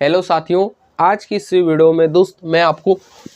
Hello साथियों, आज की इस वीडियो में दोस्त मैं आपको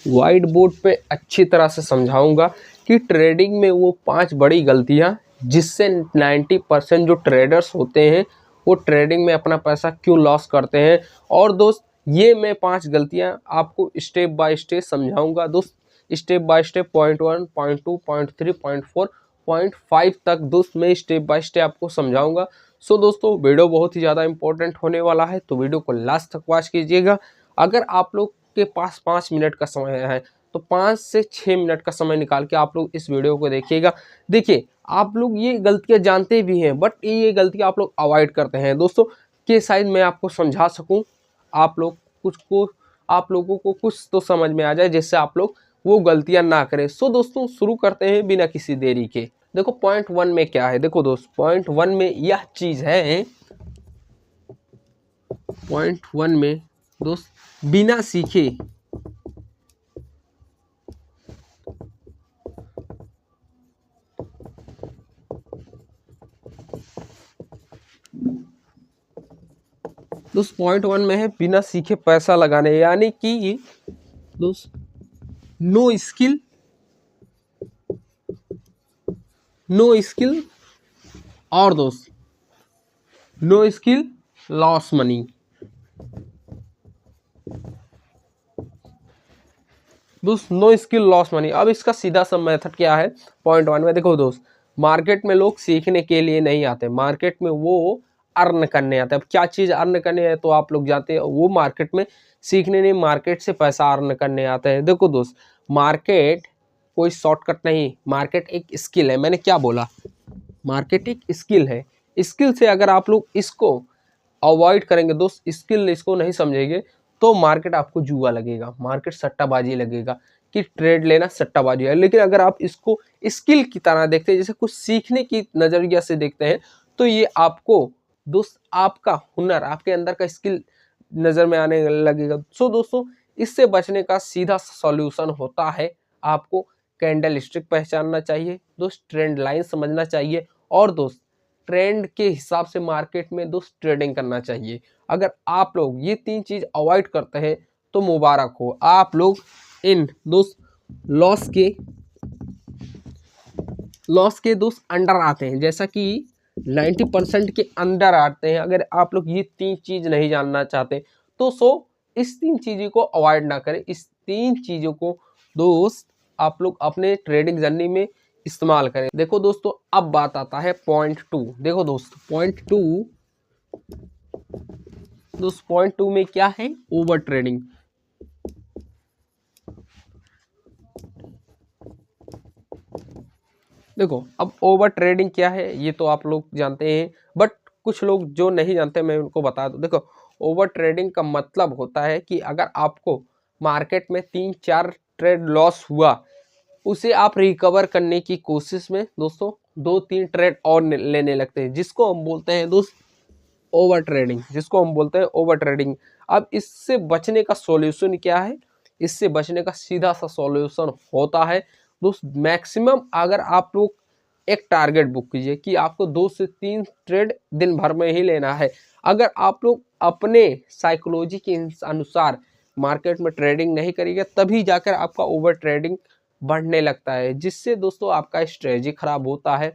वाइट बोर्ड पे अच्छी तरह से समझाऊंगा कि ट्रेडिंग में वो 5 बड़ी गलतियां जिससे 90% जो ट्रेडर्स होते हैं वो ट्रेडिंग में अपना पैसा क्यों लॉस करते हैं। और दोस्त ये मैं 5 गलतियां आपको स्टेप बाय स्टेप समझाऊंगा दोस्त, step by step point 1, point 2, point 3, point 4, point 5 तक दोस्त मैं स्टेप बाय स्टेप आपको समझाऊंगा। सो दोस्तों वीडियो बहुत ही ज़्यादा इंपॉर्टेंट होने वाला है, तो वीडियो को लास्ट तक वॉच कीजिएगा। अगर आप लोग के पास 5 मिनट का समय है तो 5 से 6 मिनट का समय निकाल के आप लोग इस वीडियो को देखिएगा। देखिए, आप लोग ये गलतियां जानते भी हैं बट ये गलतियां आप लोग अवॉइड करते हैं दोस्तों, कि शायद मैं आपको समझा सकूं, आप लोग कुछ को आप लोगों को कुछ तो समझ में आ जाए जिससे आप लोग वो गलतियां ना करें। सो दोस्तों शुरू करते हैं बिना किसी देरी के। देखो पॉइंट 1 में क्या है, देखो दोस्त पॉइंट 1 में यह चीज है, पॉइंट 1 में दोस्त बिना सीखे दोस्त पॉइंट 1 में है बिना सीखे पैसा लगाने, यानी कि दोस्त नो स्किल और दोस्त नो स्किल लॉस मनी। दोस्त नो स्किल लॉस मनी। अब इसका सीधा सा मेथड क्या है पॉइंट 1 में, देखो दोस्त मार्केट में लोग सीखने के लिए नहीं आते, मार्केट में वो अर्न करने आते हैं। अब क्या चीज़ अर्न करने है तो आप लोग जाते हैं, वो मार्केट में सीखने नहीं, मार्केट से पैसा अर्न करने आते हैं। देखो दोस्त मार्केट कोई शॉर्टकट नहीं, मार्केट एक स्किल है। मैंने क्या बोला, मार्केट एक स्किल है। स्किल से अगर आप लोग इसको अवॉइड करेंगे दोस्त, स्किल इसको नहीं समझेंगे तो मार्केट आपको जुआ लगेगा, मार्केट सट्टाबाजी लगेगा कि ट्रेड लेना सट्टाबाजी है। लेकिन अगर आप इसको स्किल की तरह देखते हैं, जैसे कुछ सीखने की नजरिया से देखते हैं, तो ये आपको दोस्त आपका हुनर, आपके अंदर का स्किल नजर में आने लगेगा। सो दोस्तों इससे बचने का सीधा सॉल्यूशन होता है, आपको कैंडल स्टिक पहचानना चाहिए दोस्त, ट्रेंड लाइन समझना चाहिए और दोस्त ट्रेंड के हिसाब से मार्केट में दोस्त ट्रेडिंग करना चाहिए। अगर आप लोग ये 3 चीज अवॉइड करते हैं तो मुबारक हो, आप लोग इन दोस्त लॉस के दोस्त अंडर आते हैं, जैसा कि 90% के अंदर आते हैं। अगर आप लोग ये 3 चीज नहीं जानना चाहते तो इस 3 चीजों को अवॉइड ना करें। इस 3 चीजों को दोस्त आप लोग अपने ट्रेडिंग जर्नी में इस्तेमाल करें। देखो दोस्तों अब बात आता है पॉइंट 2। देखो दोस्त पॉइंट 2 में क्या है, ओवर ट्रेडिंग। देखो अब ओवर ट्रेडिंग क्या है ये तो आप लोग जानते हैं, बट कुछ लोग जो नहीं जानते मैं उनको बता दूं। देखो ओवर ट्रेडिंग का मतलब होता है कि अगर आपको मार्केट में 3-4 ट्रेड लॉस हुआ, उसे आप रिकवर करने की कोशिश में दोस्तों 2-3 ट्रेड और लेने लगते हैं, जिसको हम बोलते हैं दोस्त ओवर ट्रेडिंग। अब इससे बचने का सॉल्यूशन क्या है, इससे बचने का सीधा सा सॉल्यूशन होता है दोस्त, मैक्सिमम अगर आप लोग एक टारगेट बुक कीजिए कि आपको 2 से 3 ट्रेड दिन भर में ही लेना है। अगर आप लोग अपने साइकोलॉजी के अनुसार मार्केट में ट्रेडिंग नहीं करेंगे तभी जाकर आपका ओवर ट्रेडिंग बढ़ने लगता है, जिससे दोस्तों आपका स्ट्रेटजी खराब होता है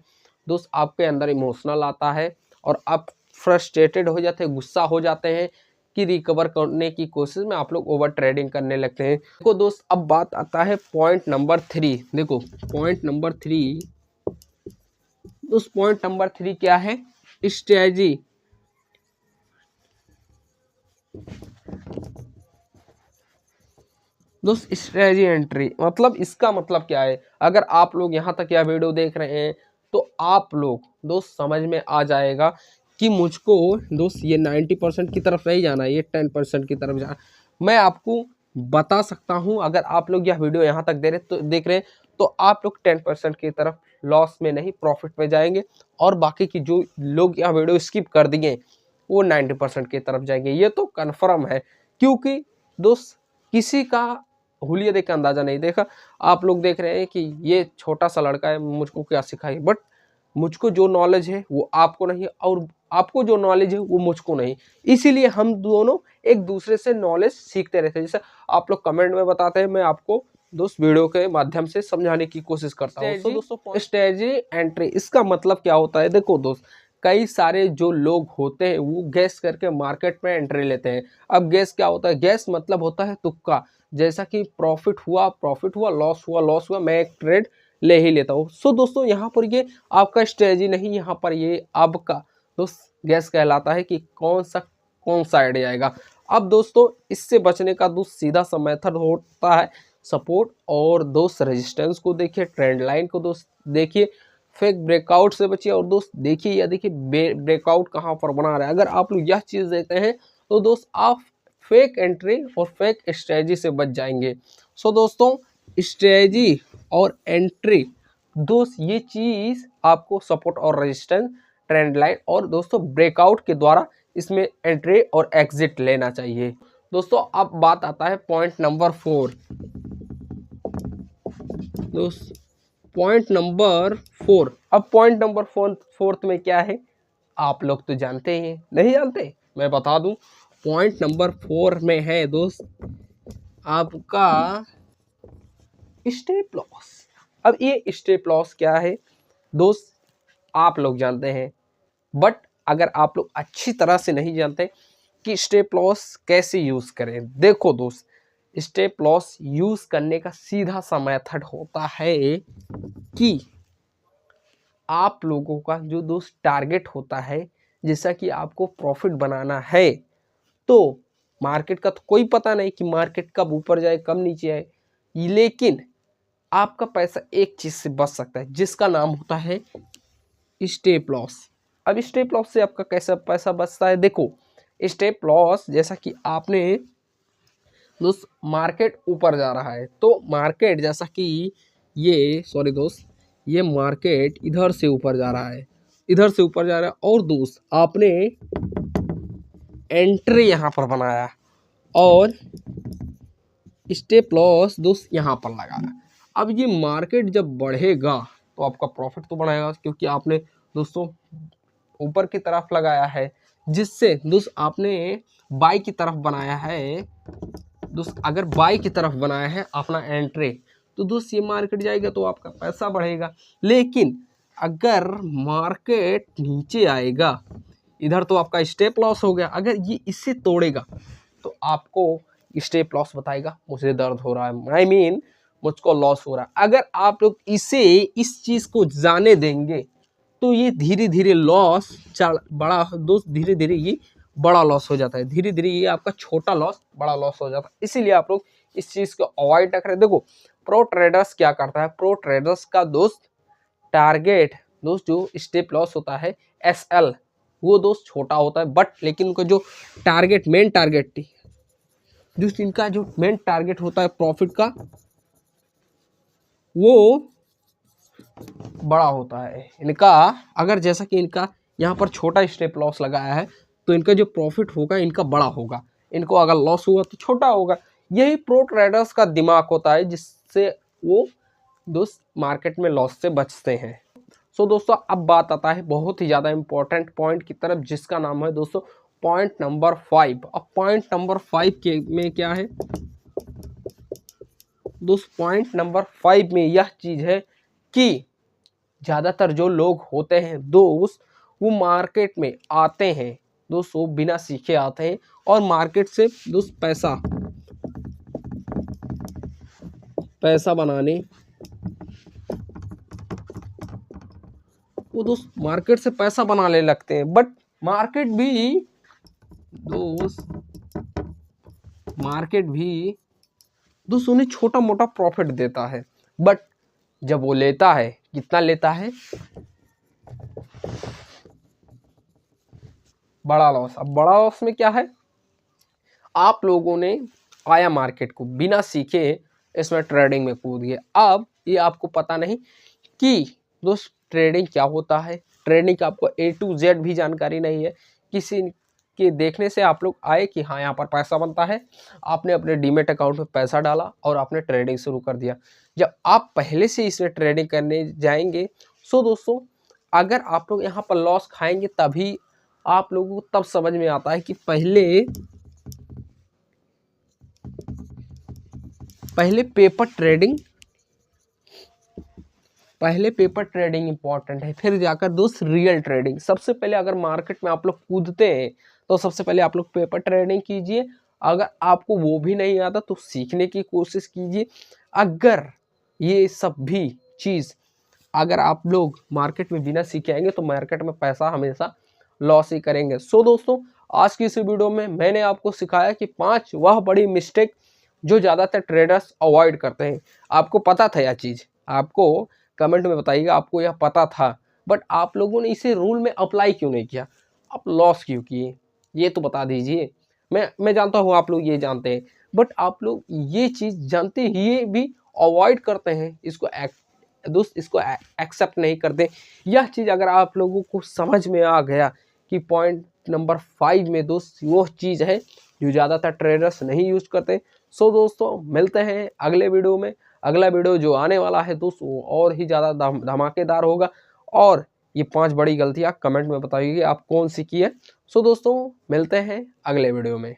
दोस्त, आपके अंदर इमोशनल आता है और आप फ्रस्ट्रेटेड हो जाते हैं, गुस्सा हो जाते हैं कि रिकवर करने की कोशिश में आप लोग ओवर ट्रेडिंग करने लगते हैं। देखो दोस्त अब बात आता है पॉइंट नंबर 3। देखो पॉइंट नंबर 3 दोस्त, पॉइंट नंबर 3 क्या है, स्ट्रेटजी। दोस्त स्ट्रेटजी एंट्री मतलब इसका मतलब क्या है, अगर आप लोग यहाँ तक यह वीडियो देख रहे हैं तो आप लोग दोस्त समझ में आ जाएगा कि मुझको दोस्त ये 90% की तरफ नहीं जाना है, ये 10% की तरफ जाना। मैं आपको बता सकता हूँ, अगर आप लोग यह वीडियो यहाँ तक देख रहे हैं तो आप लोग 10% की तरफ लॉस में नहीं प्रॉफिट में जाएंगे, और बाकी की जो लोग यह वीडियो स्किप कर दिए वो 90% की तरफ जाएंगे, ये तो कन्फर्म है। क्योंकि दोस्त किसी का हुलिया देख के अंदाजा नहीं, देखा आप लोग देख रहे हैं कि ये छोटा सा लड़का है मुझको क्या सिखाए, बट मुझको जो नॉलेज है वो आपको नहीं है, और आपको जो नॉलेज है वो मुझको नहीं, इसीलिए हम दोनों एक दूसरे से नॉलेज सीखते रहते हैं। जैसे आप लोग कमेंट में बताते हैं, मैं आपको दोस्त वीडियो के माध्यम से समझाने की कोशिश करता हूँ। तो दोस्तों स्ट्रेटजी एंट्री, इसका मतलब क्या होता है? देखो दोस्त, कई सारे जो लोग होते हैं वो गैस करके मार्केट में एंट्री लेते हैं। अब गैस क्या होता है? गैस मतलब होता है तुक्का। जैसा कि प्रॉफिट हुआ, लॉस हुआ, मैं एक ट्रेड ले ही लेता हूँ। सो दोस्तों यहाँ पर ये आपका स्ट्रेटजी नहीं, यहाँ पर ये आपका दोस्त गैस कहलाता है कि कौन सा आइडिया आएगा। अब दोस्तों इससे बचने का दोस्त सीधा सा मेथड होता है सपोर्ट और दोस्त रेजिस्टेंस को देखिए, ट्रेंड लाइन को दोस्त देखिए, फेक ब्रेकआउट से बचिए। और दोस्त देखिए या देखिए ब्रेकआउट कहाँ पर बना रहा है। अगर आप लोग यह चीज़ देखते हैं तो दोस्त आप फेक एंट्री और फेक स्ट्रेटजी से बच जाएंगे। सो दोस्तों स्ट्रेटजी और एंट्री दोस्त ये चीज़ आपको सपोर्ट और रेजिस्टेंस, ट्रेंड लाइन और दोस्तों ब्रेकआउट के द्वारा इसमें एंट्री और एग्जिट लेना चाहिए। दोस्तों अब बात आता है पॉइंट नंबर 4। दोस्त पॉइंट नंबर 4, अब पॉइंट नंबर 4 में क्या है आप लोग तो जानते ही हैं, नहीं जानते मैं बता दूं। पॉइंट नंबर 4 में है दोस्त आपका स्टॉप लॉस। अब ये स्टॉप लॉस क्या है दोस्त आप लोग जानते हैं, बट अगर आप लोग अच्छी तरह से नहीं जानते कि स्टॉप लॉस कैसे यूज करें, देखो दोस्त स्टॉप लॉस यूज करने का सीधा सा मेथड होता है कि आप लोगों का जो दोस्त टारगेट होता है, जैसा कि आपको प्रॉफिट बनाना है, तो मार्केट का तो कोई पता नहीं कि मार्केट कब ऊपर जाए कब नीचे आए, लेकिन आपका पैसा एक चीज से बच सकता है जिसका नाम होता है स्टॉप लॉस। अब स्टॉप लॉस से आपका कैसा पैसा बचता है? देखो स्टॉप लॉस जैसा कि आपने दोस्त मार्केट ऊपर जा रहा है, तो मार्केट जैसा कि ये सॉरी दोस्त ये मार्केट इधर से ऊपर जा रहा है, इधर से ऊपर जा रहा है, और दोस्त आपने एंट्री यहाँ पर बनाया और स्टॉप लॉस दोस्त यहाँ पर लगाया। अब ये मार्केट जब बढ़ेगा तो आपका प्रॉफिट तो बढ़ेगा, क्योंकि आपने दोस्तों ऊपर की तरफ लगाया है, जिससे दोस्त आपने बाई की तरफ बनाया है। दोस्त अगर बाई की तरफ बनाया है अपना एंट्री, तो दोस्त ये मार्केट जाएगा तो आपका पैसा बढ़ेगा। लेकिन अगर मार्केट नीचे आएगा, इधर तो आपका स्टॉप लॉस हो गया, अगर ये इससे तोड़ेगा तो आपको स्टॉप लॉस बताएगा मुझे दर्द हो रहा है, आई मीन मुझको लॉस हो रहा है। अगर आप लोग इस चीज को जाने देंगे तो ये धीरे धीरे लॉस बड़ा दोस्त धीरे धीरे ये बड़ा लॉस हो जाता है, धीरे धीरे ये आपका छोटा लॉस बड़ा लॉस हो जाता है। इसीलिए आप लोग इस चीज को अवॉइड ना करें। देखो प्रो ट्रेडर्स क्या करता है, प्रो ट्रेडर्स का दोस्त टारगेट दोस्त जो स्टॉप लॉस होता है SL, वो दोस्त छोटा होता है, बट लेकिन उनका जो टारगेट मेन टारगेट दोस्त इनका जो मेन टारगेट होता है प्रॉफिट का, वो बड़ा होता है इनका। अगर जैसा कि इनका यहाँ पर छोटा स्टॉप लॉस लगाया है तो इनका जो प्रॉफिट होगा इनका बड़ा होगा, इनको अगर लॉस हुआ तो छोटा होगा। यही प्रो ट्रेडर्स का दिमाग होता है जिससे वो दोस्त मार्केट में लॉस से बचते हैं। सो दोस्तों अब बात आता है बहुत ही ज़्यादा इंपॉर्टेंट पॉइंट की तरफ, जिसका नाम है दोस्तों पॉइंट नंबर 5। अब पॉइंट नंबर 5 के में क्या है दोस्त, पॉइंट नंबर 5 में यह चीज़ है कि ज़्यादातर जो लोग होते हैं दोस्त वो मार्केट में आते हैं दोस्त, वो बिना सीखे आते हैं और मार्केट से दोस्त पैसा बनाने वो दोस्त मार्केट से पैसा बनाने लगते हैं। बट मार्केट भी दोस्त उन्हें छोटा मोटा प्रॉफिट देता है, बट जब वो लेता है कितना लेता है? बड़ा लॉस। अब बड़ा लॉस में क्या है, आप लोगों ने आया मार्केट को बिना सीखे इसमें ट्रेडिंग में कूद गए। अब ये आपको पता नहीं कि दोस्त ट्रेडिंग क्या होता है, ट्रेडिंग का आपको A to Z भी जानकारी नहीं है। किसी के देखने से आप लोग आए कि हाँ यहाँ पर पैसा बनता है, आपने अपने डीमेट अकाउंट में पैसा डाला और आपने ट्रेडिंग शुरू कर दिया। जब आप पहले से इसमें ट्रेडिंग करने जाएंगे सो दोस्तों अगर आप लोग यहाँ पर लॉस खाएंगे तभी आप लोगों को तब समझ में आता है कि पहले पेपर ट्रेडिंग इंपॉर्टेंट है, फिर जाकर दोस्त रियल ट्रेडिंग। सबसे पहले अगर मार्केट में आप लोग कूदते हैं तो सबसे पहले आप लोग पेपर ट्रेडिंग कीजिए। अगर आपको वो भी नहीं आता तो सीखने की कोशिश कीजिए। अगर ये सब भी चीज़ अगर आप लोग मार्केट में बिना सीखे आएंगे तो मार्केट में पैसा हमेशा लॉस ही करेंगे। सो दोस्तों, आज की इस वीडियो में मैंने आपको सिखाया कि 5 वह बड़ी मिस्टेक जो ज़्यादातर ट्रेडर्स अवॉइड करते हैं। आपको पता था यह चीज़? आपको कमेंट में बताइएगा आपको यह पता था, बट आप लोगों ने इसे रूल में अप्लाई क्यों नहीं किया? आप लॉस क्यों किए? ये तो बता दीजिए। मैं जानता हूँ आप लोग ये जानते हैं, बट आप लोग ये चीज़ जानते हुए भी अवॉइड करते हैं, इसको एक्सेप्ट नहीं करते। यह चीज़ अगर आप लोगों को समझ में आ गया कि पॉइंट नंबर 5 में दोस्त वो चीज़ है जो ज़्यादातर ट्रेडर्स नहीं यूज करते। सो दोस्तों, मिलते हैं अगले वीडियो में। अगला वीडियो जो आने वाला है दोस्त वो और ही ज़्यादा धमाकेदार होगा। और ये 5 बड़ी गलतियाँ कमेंट में बताइए आप कौन सी की है। सो दोस्तों, मिलते हैं अगले वीडियो में।